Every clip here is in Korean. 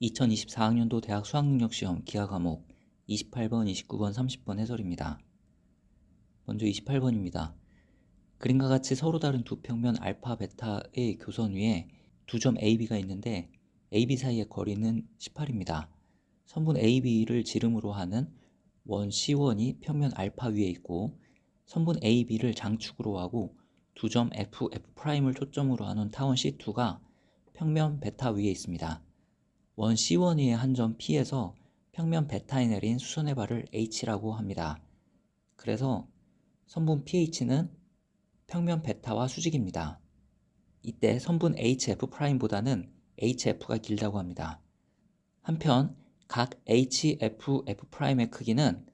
2024학년도 대학 수학능력시험 기하 과목 28번, 29번, 30번 해설입니다. 먼저 28번입니다. 그림과 같이 서로 다른 두 평면 알파, 베타의 교선 위에 두 점 AB가 있는데 AB 사이의 거리는 18입니다. 선분 AB를 지름으로 하는 원 C1이 평면 알파 위에 있고 선분 AB를 장축으로 하고 두 점 F, F'을 초점으로 하는 타원 C2가 평면 베타 위에 있습니다. 원 C1 위의 한 점 P에서 평면 베타에 내린 수선의 발을 H라고 합니다. 그래서 선분 PH는 평면 베타와 수직입니다. 이때 선분 HF'보다는 HF가 길다고 합니다. 한편 각 HF, F'의 크기는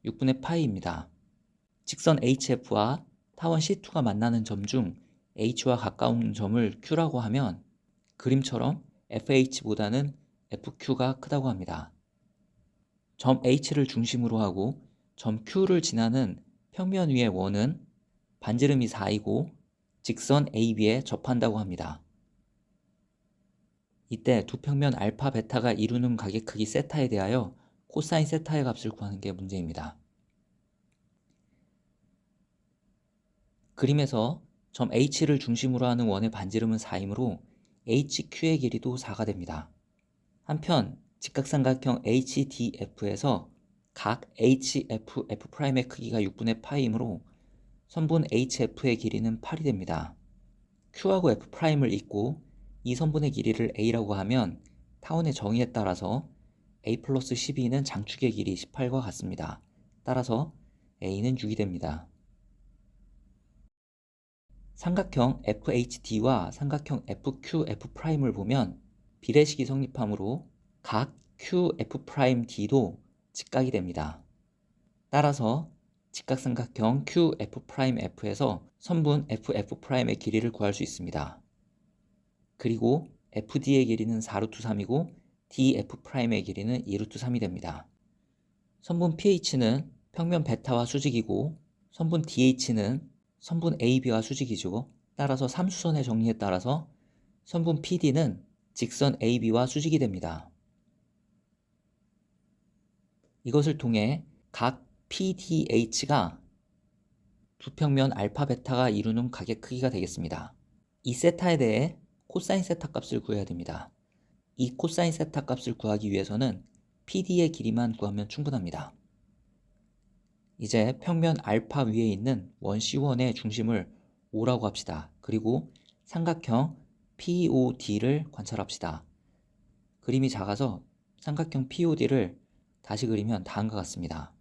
6분의 파이입니다. 직선 HF와 타원 C2가 만나는 점 중 H와 가까운 점을 Q라고 하면 그림처럼 FH보다는 FQ가 크다고 합니다. 점 H를 중심으로 하고 점 Q를 지나는 평면 위의 원은 반지름이 4이고 직선 AB에 접한다고 합니다. 이때 두 평면 알파, 베타가 이루는 각의 크기 세타에 대하여 코사인 세타의 값을 구하는 게 문제입니다. 그림에서 점 H를 중심으로 하는 원의 반지름은 4이므로 HQ의 길이도 4가 됩니다. 한편 직각삼각형 HDF에서 각 HF, F'의 크기가 6분의 파이이므로 선분 HF의 길이는 8이 됩니다. Q하고 F'을 잇고 이 선분의 길이를 A라고 하면 타원의 정의에 따라서 A 플러스 12는 장축의 길이 18과 같습니다. 따라서 A는 6이 됩니다. 삼각형 FHD와 삼각형 FQ, F'을 보면 비례식이 성립하므로 각 QF'D도 직각이 됩니다. 따라서 직각삼각형 QF'F에서 선분 FF'의 길이를 구할 수 있습니다. 그리고 FD의 길이는 4루트 3이고 DF'의 길이는 2루트 3이 됩니다. 선분 PH는 평면 베타와 수직이고 선분 DH는 선분 AB와 수직이죠. 따라서 삼수선의 정리에 따라서 선분 PD는 직선 AB와 수직이 됩니다. 이것을 통해 각 PDH가 두 평면 알파, 베타가 이루는 각의 크기가 되겠습니다. 이 세타에 대해 코사인 세타 값을 구해야 됩니다. 이 코사인 세타 값을 구하기 위해서는 PD의 길이만 구하면 충분합니다. 이제 평면 알파 위에 있는 원 C1의 중심을 O라고 합시다. 그리고 삼각형 POD를 관찰합시다. 그림이 작아서 삼각형 POD를 다시 그리면 다음과 같습니다.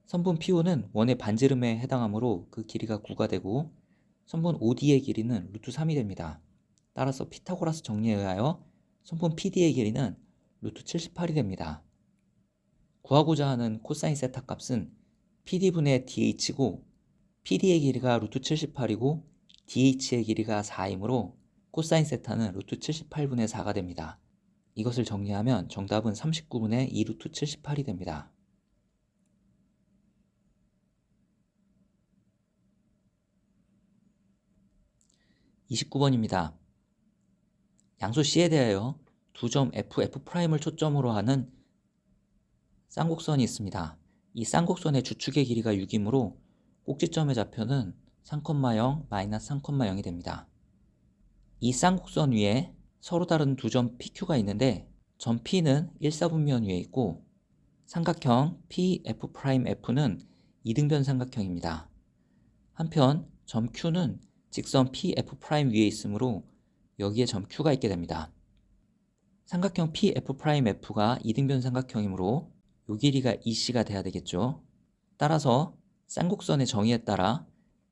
선분 PO는 원의 반지름에 해당하므로 그 길이가 9가 되고 선분 OD의 길이는 루트 3이 됩니다. 따라서 피타고라스 정리에 의하여 선분 PD의 길이는 루트 78이 됩니다. 구하고자 하는 코사인 세타 값은 PD분의 DH고 PD의 길이가 루트 78이고 DH의 길이가 4이므로 코사인 세타는 루트 78분의 4가 됩니다. 이것을 정리하면 정답은 39분의 2루트 78이 됩니다. (29번입니다) 양수 C에 대하여 두 점 F, F'을 초점으로 하는 쌍곡선이 있습니다. 이 쌍곡선의 주축의 길이가 6이므로 꼭지점의 좌표는 3,0, 마이너스 3,0이 됩니다. 이 쌍곡선 위에 서로 다른 두 점 PQ가 있는데 점 P는 1사분면 위에 있고 삼각형 PF'F는 이등변 삼각형입니다. 한편 점 Q는 직선 PF' 위에 있으므로 여기에 점 Q가 있게 됩니다. 삼각형 PF'F가 이등변 삼각형이므로 요 길이가 EC가 돼야 되겠죠. 따라서 쌍곡선의 정의에 따라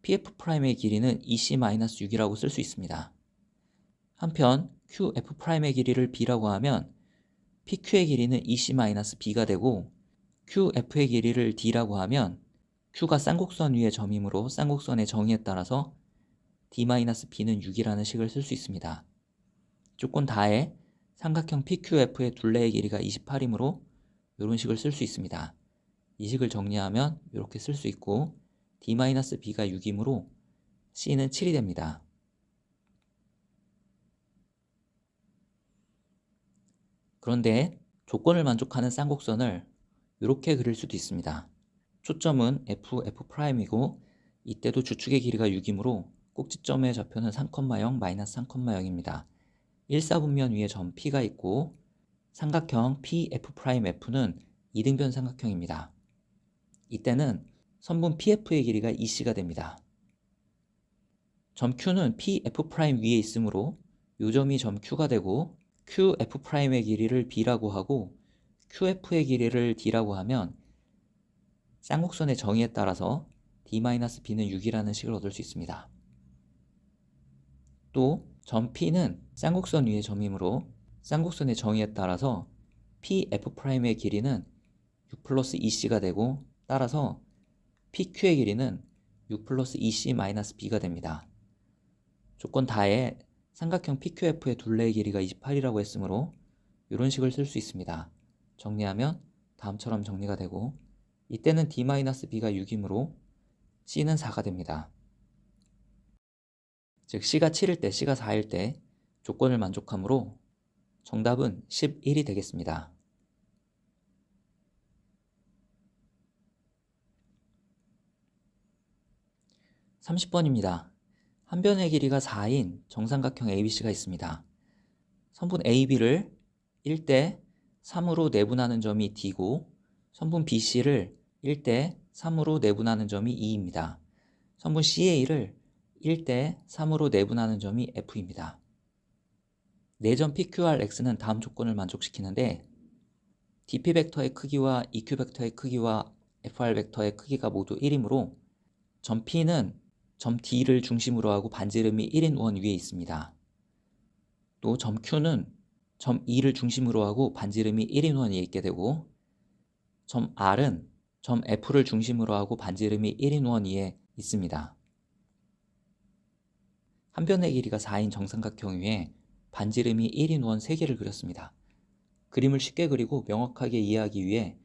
PF'의 길이는 EC-6이라고 쓸 수 있습니다. 한편 QF'의 길이를 B라고 하면 PQ의 길이는 EC-B가 되고 QF의 길이를 D라고 하면 Q가 쌍곡선 위의 점이므로 쌍곡선의 정의에 따라서 D-B는 6이라는 식을 쓸 수 있습니다. 조건 다해 삼각형 PQF의 둘레의 길이가 28이므로 이런 식을 쓸 수 있습니다. 이 식을 정리하면 이렇게 쓸 수 있고 D-B가 6이므로 C는 7이 됩니다. 2 번입니다. 그런데 조건을 만족하는 쌍곡선을 이렇게 그릴 수도 있습니다. 초점은 F''이고 이때도 주축의 길이가 6이므로 꼭지점의 좌표는 3,0, -3,0입니다. 1사분면 위에 점 P가 있고 삼각형 PF'F는 이등변 삼각형입니다. 이때는 선분 PF의 길이가 EC가 됩니다. 점 Q는 PF' 위에 있으므로 이 점이 점 Q가 되고 QF'의 길이를 B라고 하고 QF의 길이를 D라고 하면 쌍곡선의 정의에 따라서 D-B는 6이라는 식을 얻을 수 있습니다. 또 점 P는 쌍곡선 위의 점이므로 쌍곡선의 정의에 따라서 PF'의 길이는 6 플러스 EC가 되고 따라서 PQ의 길이는 6 플러스 EC-B가 됩니다. 조건 다에 삼각형 PQF의 둘레의 길이가 28이라고 했으므로 이런 식을 쓸 수 있습니다. 정리하면 다음처럼 정리가 되고 이때는 D-B가 6이므로 C는 4가 됩니다. 즉 C가 7일 때, C가 4일 때 조건을 만족하므로 정답은 11이 되겠습니다. 30번입니다. 한 변의 길이가 4인 정삼각형 ABC가 있습니다. 선분 AB를 1대 3으로 내분하는 점이 D고 선분 BC를 1대 3으로 내분하는 점이 E입니다. 선분 CA를 1대 3으로 내분하는 점이 F입니다. 내점 PQRX는 다음 조건을 만족시키는데 DP 벡터의 크기와 EQ 벡터의 크기와 FR 벡터의 크기가 모두 1이므로 점 P는 점 D를 중심으로 하고 반지름이 1인 원 위에 있습니다. 또 점 Q는 점 E를 중심으로 하고 반지름이 1인 원 위에 있게 되고 점 R은 점 F를 중심으로 하고 반지름이 1인 원 위에 있습니다. 한 변의 길이가 4인 정삼각형 위에 반지름이 1인 원 3개를 그렸습니다. 그림을 쉽게 그리고 명확하게 이해하기 위해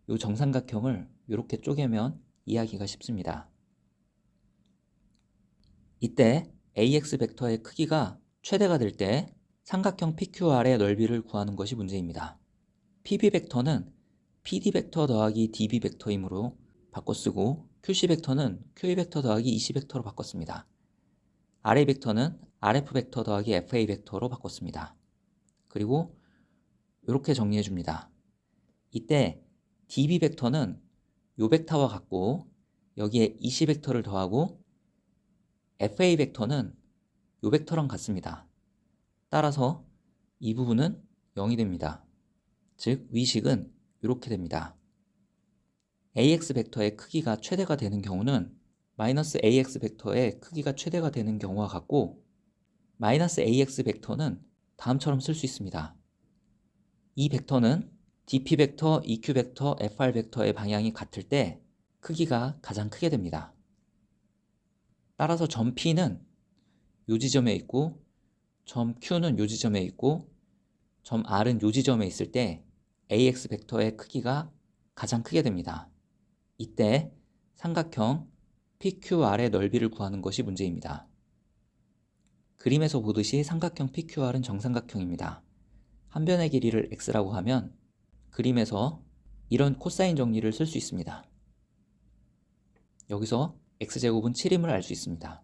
이 정삼각형을 이렇게 쪼개면 이해하기가 쉽습니다. 이때 AX 벡터의 크기가 최대가 될 때 삼각형 PQR의 넓이를 구하는 것이 문제입니다. PB 벡터는 PD 벡터 더하기 DB 벡터이므로 바꿔 쓰고 QC 벡터는 QE 벡터 더하기 EC 벡터로 바꿨습니다. RA 벡터는 RF 벡터 더하기 FA 벡터로 바꿨습니다. 그리고 이렇게 정리해 줍니다. 이때 DB 벡터는 요 벡터와 같고 여기에 EC 벡터를 더하고 FA 벡터는 요 벡터랑 같습니다. 따라서 이 부분은 0이 됩니다. 즉 위식은 이렇게 됩니다. AX 벡터의 크기가 최대가 되는 경우는 마이너스 AX 벡터의 크기가 최대가 되는 경우와 같고 마이너스 AX 벡터는 다음처럼 쓸 수 있습니다. 이 벡터는 DP 벡터, EQ 벡터, FR 벡터의 방향이 같을 때 크기가 가장 크게 됩니다. 따라서 점 P는 요 지점에 있고 점 Q는 요 지점에 있고 점 R은 요 지점에 있을 때 AX 벡터의 크기가 가장 크게 됩니다. 이때 삼각형 PQR의 넓이를 구하는 것이 문제입니다. 그림에서 보듯이 삼각형 PQR은 정삼각형입니다. 한 변의 길이를 X라고 하면 그림에서 이런 코사인 정리를 쓸 수 있습니다. 여기서 X제곱은 7임을 알 수 있습니다.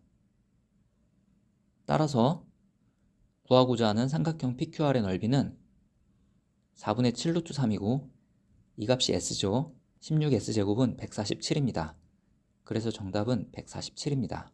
따라서 구하고자 하는 삼각형 PQR의 넓이는 4분의 7 루트 3이고 이 값이 S죠. 16S제곱은 147입니다. 그래서 정답은 147입니다.